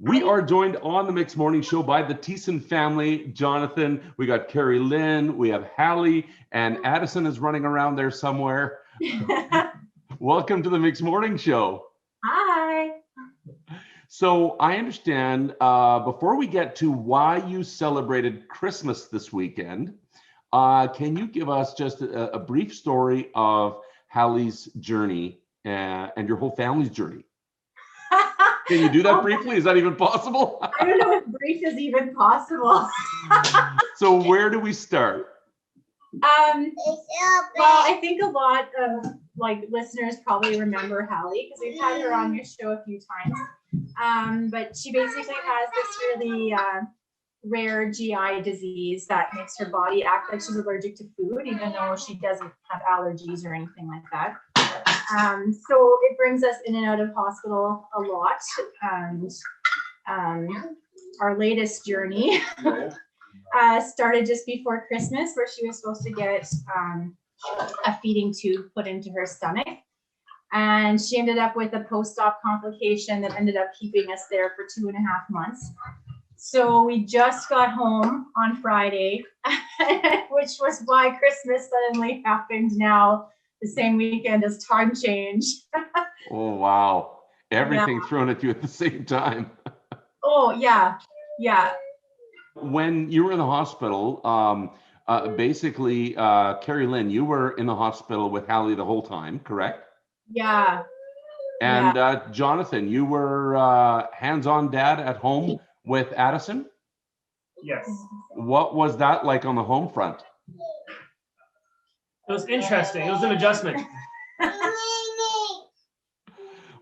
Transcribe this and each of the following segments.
We are joined on the Mixed Morning Show by the Thiessen family. Jonathan, we got Carrie Lynn, we have Hallie, and Addison is running around there somewhere. Welcome to the Mixed Morning Show. Hi. So I understand, before we get to why you celebrated Christmas this weekend, can you give us just a brief story of Hallie's journey and your whole family's journey? Can you do that briefly? Is that even possible? I don't know if brief is even possible. So where do we start? Well, I think a lot of listeners probably remember Hallie because we've had her on your show a few times. But she basically has this really rare GI disease that makes her body act like she's allergic to food, even though she doesn't have allergies or anything like that. So it brings us in and out of hospital a lot. And our latest journey started just before Christmas, where she was supposed to get a feeding tube put into her stomach. And she ended up with a post-op complication that ended up keeping us there for 2.5 months. So we just got home on Friday, which was why Christmas suddenly happened now, the same weekend as time change. Oh, wow. Everything thrown at you at the same time. Oh, yeah. Yeah. When you were in the hospital, basically, Carrie Lynn, you were in the hospital with Hallie the whole time, correct? Yeah. And Jonathan, you were hands-on dad at home with Addison? Yes. What was that like on the home front? It was interesting. It was an adjustment.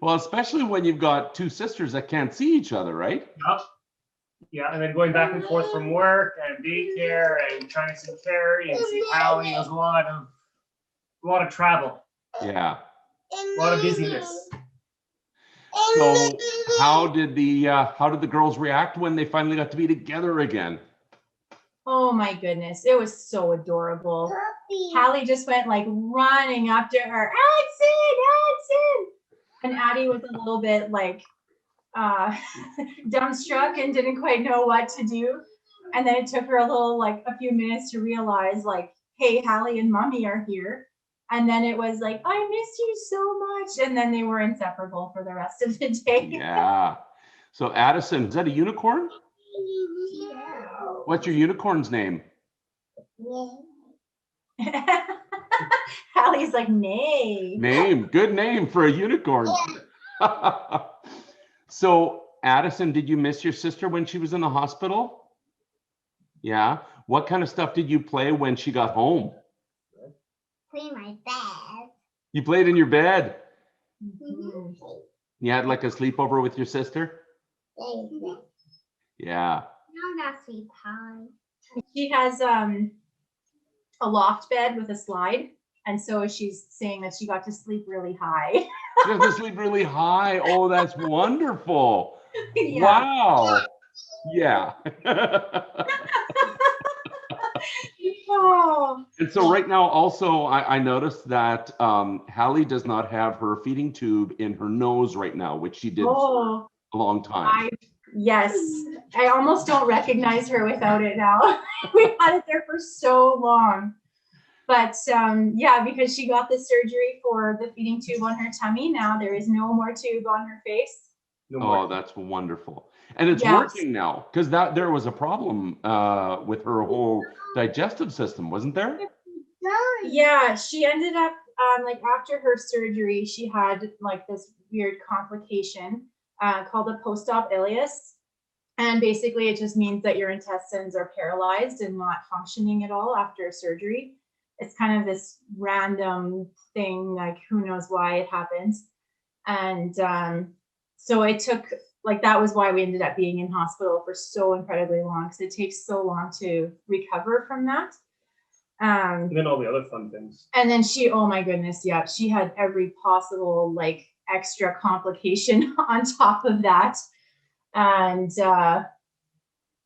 Well, especially when you've got two sisters that can't see each other, right? Yep. Yeah, and then going back and forth from work and daycare and trying to see Carrie and see Hallie. It was a lot of travel. Yeah. A lot of busyness. So how did the girls react when they finally got to be together again? Oh my goodness, it was so adorable. Hallie just went running up to her, Addison. And Addie was a little bit dumbstruck and didn't quite know what to do. And then it took her a few minutes to realize hey, Hallie and Mommy are here. And then it was I miss you so much. And then they were inseparable for the rest of the day. Yeah. So Addison, is that a unicorn? Yeah. What's your unicorn's name? Hallie's nay. Name. Good name for a unicorn. So Addison, did you miss your sister when she was in the hospital? Yeah. What kind of stuff did you play when she got home? Play in my bed. You played in your bed? Mm-hmm. You had a sleepover with your sister? Yeah. No, not sleep high. She has a loft bed with a slide. And so she's saying that she got to sleep really high. She got to sleep really high. Oh, that's wonderful. Yeah. Wow. Yeah. Oh. And so right now also I noticed that Hallie does not have her feeding tube in her nose right now, which she did for a long time. Yes, I almost don't recognize her without it now. We've had it there for so long. But yeah, because she got the surgery for the feeding tube on her tummy, now there is no more tube on her face. Oh, that's wonderful. And it's working now, because there was a problem with her whole digestive system, wasn't there? Yeah, she ended up after her surgery, she had this weird complication called a post-op ileus. And basically it just means that your intestines are paralyzed and not functioning at all after surgery. It's kind of this random thing, who knows why it happens. And so it took, that was why we ended up being in hospital for so incredibly long, because it takes so long to recover from that. And then all the other fun things. And then oh my goodness, yeah, she had every possible extra complication on top of that. And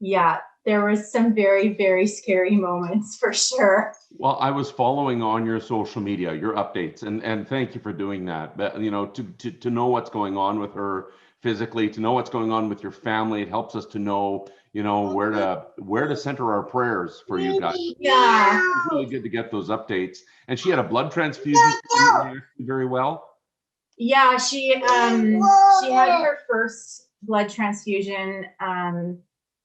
yeah, there was some very, very scary moments for sure. Well, I was following on your social media, your updates, and thank you for doing that. But to know what's going on with her physically, to know what's going on with your family. It helps us to know, where to center our prayers for you guys. Yeah. It's really good to get those updates. And she had a blood transfusion. She didn't react very well. Yeah, she had her first blood transfusion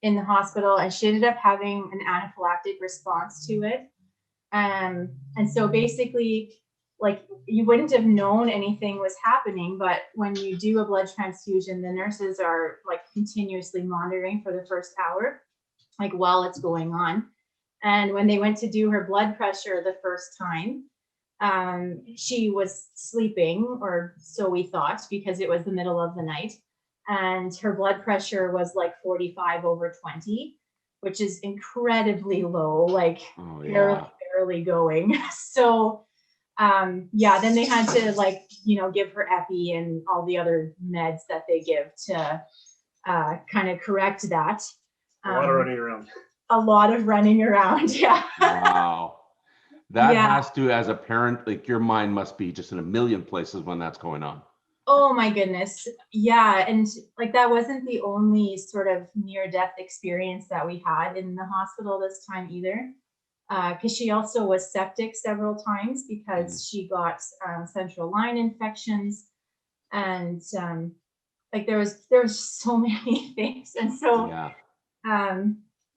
in the hospital, and she ended up having an anaphylactic response to it. And so basically, like, you wouldn't have known anything was happening, but when you do a blood transfusion, the nurses are like continuously monitoring for the first hour, like while it's going on. And when they went to do her blood pressure the first time, she was sleeping, or so we thought, because it was the middle of the night, and her blood pressure was like 45/20, which is incredibly low, like barely going. So then they had to, like, give her epi and all the other meds that they give to kind of correct that. A lot of running around. A lot of running around, yeah. Wow. That has to, as a parent, like, your mind must be just in a million places when that's going on. Oh my goodness. Yeah. And like, that wasn't the only sort of near-death experience that we had in the hospital this time either. Because she also was septic several times because she got central line infections, and like there was so many things. And so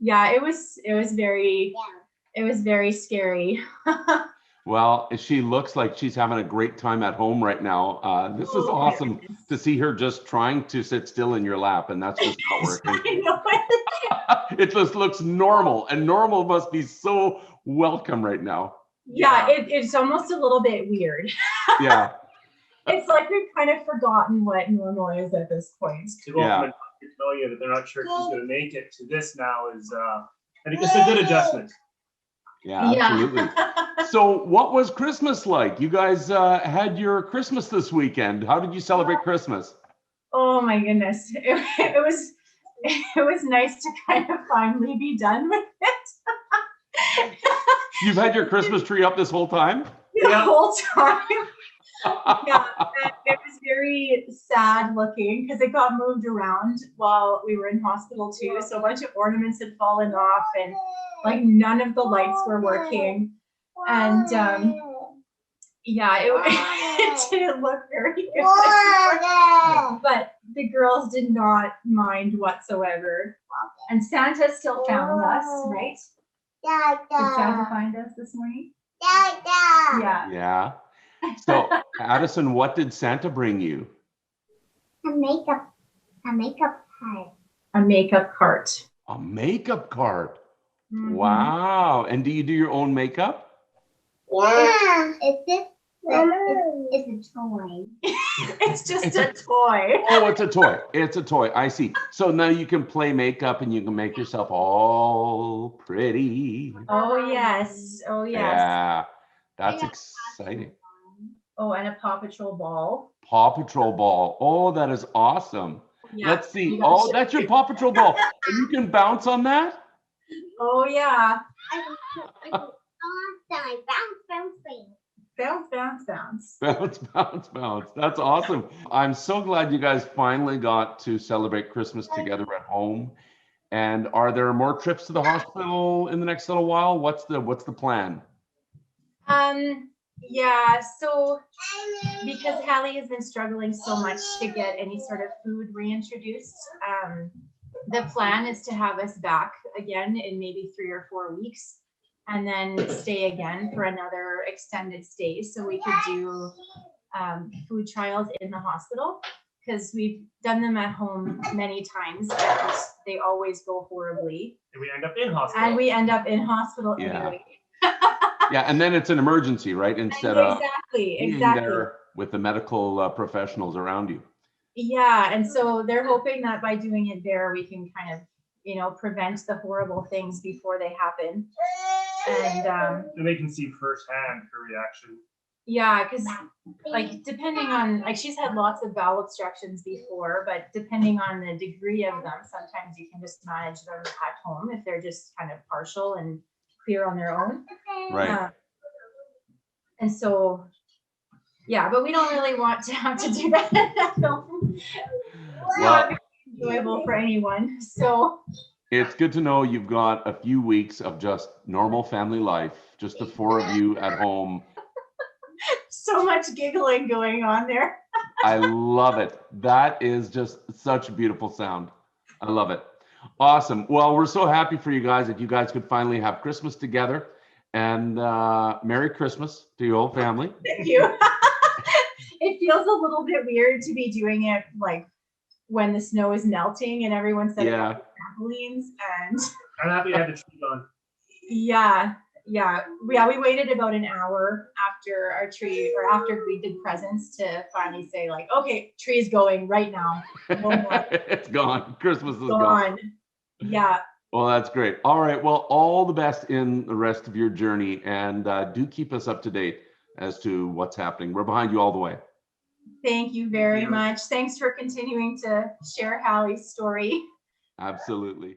it was very scary. Well, she looks like she's having a great time at home right now. This is awesome to see her just trying to sit still in your lap, and that's just not working. I know. It just looks normal, and normal must be so welcome right now. Yeah, it's almost a little bit weird. Yeah. It's like we've kind of forgotten what normal is at this point. To go from a doctor tell you that they're not sure if she's going to make it to this now is, I think it's a good adjustment. Yeah, absolutely. So what was Christmas like? You guys had your Christmas this weekend. How did you celebrate Christmas? Oh my goodness. It was nice to kind of finally be done with it. You've had your Christmas tree up this whole time? The whole time. Yeah, it was very sad looking because it got moved around while we were in hospital too. So a bunch of ornaments had fallen off, and like none of the lights were working. And it didn't look very good. But the girls did not mind whatsoever. And Santa still found us, right? Did Santa find us this morning? Yeah. Yeah. So, Addison, what did Santa bring you? A makeup card. A makeup cart. A makeup cart. Mm-hmm. Wow. And do you do your own makeup? Yeah. It's a toy. It's just a toy. Oh, it's a toy. It's a toy. I see. So now you can play makeup and you can make yourself all pretty. Oh, yes. Oh, yes. Yeah. That's exciting. Oh, and a Paw Patrol ball. Paw Patrol ball. Oh, that is awesome. Yeah. Let's see. Oh, that's your Paw Patrol ball. And you can bounce on that? Oh, yeah. Bounce. Bounce, bounce, bounce. That's awesome. I'm so glad you guys finally got to celebrate Christmas together at home. And are there more trips to the hospital in the next little while? What's the plan? Yeah, so because Hallie has been struggling so much to get any sort of food reintroduced, the plan is to have us back again in maybe 3 or 4 weeks, and then stay again for another extended stay so we could do food trials in the hospital, because we've done them at home many times and they always go horribly. And we end up in hospital. Anyway. Yeah, and then it's an emergency, right? Instead of exactly there with the medical professionals around you. Yeah, and so they're hoping that by doing it there, we can kind of, prevent the horrible things before they happen. And they can see firsthand her reaction. Yeah, because like depending on, like, she's had lots of bowel obstructions before, but depending on the degree of them, sometimes you can just manage them at home if they're just kind of partial and clear on their own. Right. And so, yeah, but we don't really want to have to do that at home. Well, enjoyable for anyone. So it's good to know you've got a few weeks of just normal family life, just the four of you at home. so much giggling going on there. I love it. That is just such a beautiful sound. I love it. Awesome. Well, we're so happy for you guys that you guys could finally have Christmas together. And Merry Christmas to your whole family. Thank you. It feels a little bit weird to be doing it like when the snow is melting and everyone's setting Yeah. up trampolines, and I'm happy I had the tree on. yeah, we waited about an hour after our tree, or after we did presents, to finally say like, okay, tree is going right now. No more. It's gone. Christmas is gone. Yeah. Well, that's great. All right. Well, all the best in the rest of your journey, and do keep us up to date as to what's happening. We're behind you all the way. Thank you very you. much. Thanks for continuing to share Hallie's story. Absolutely.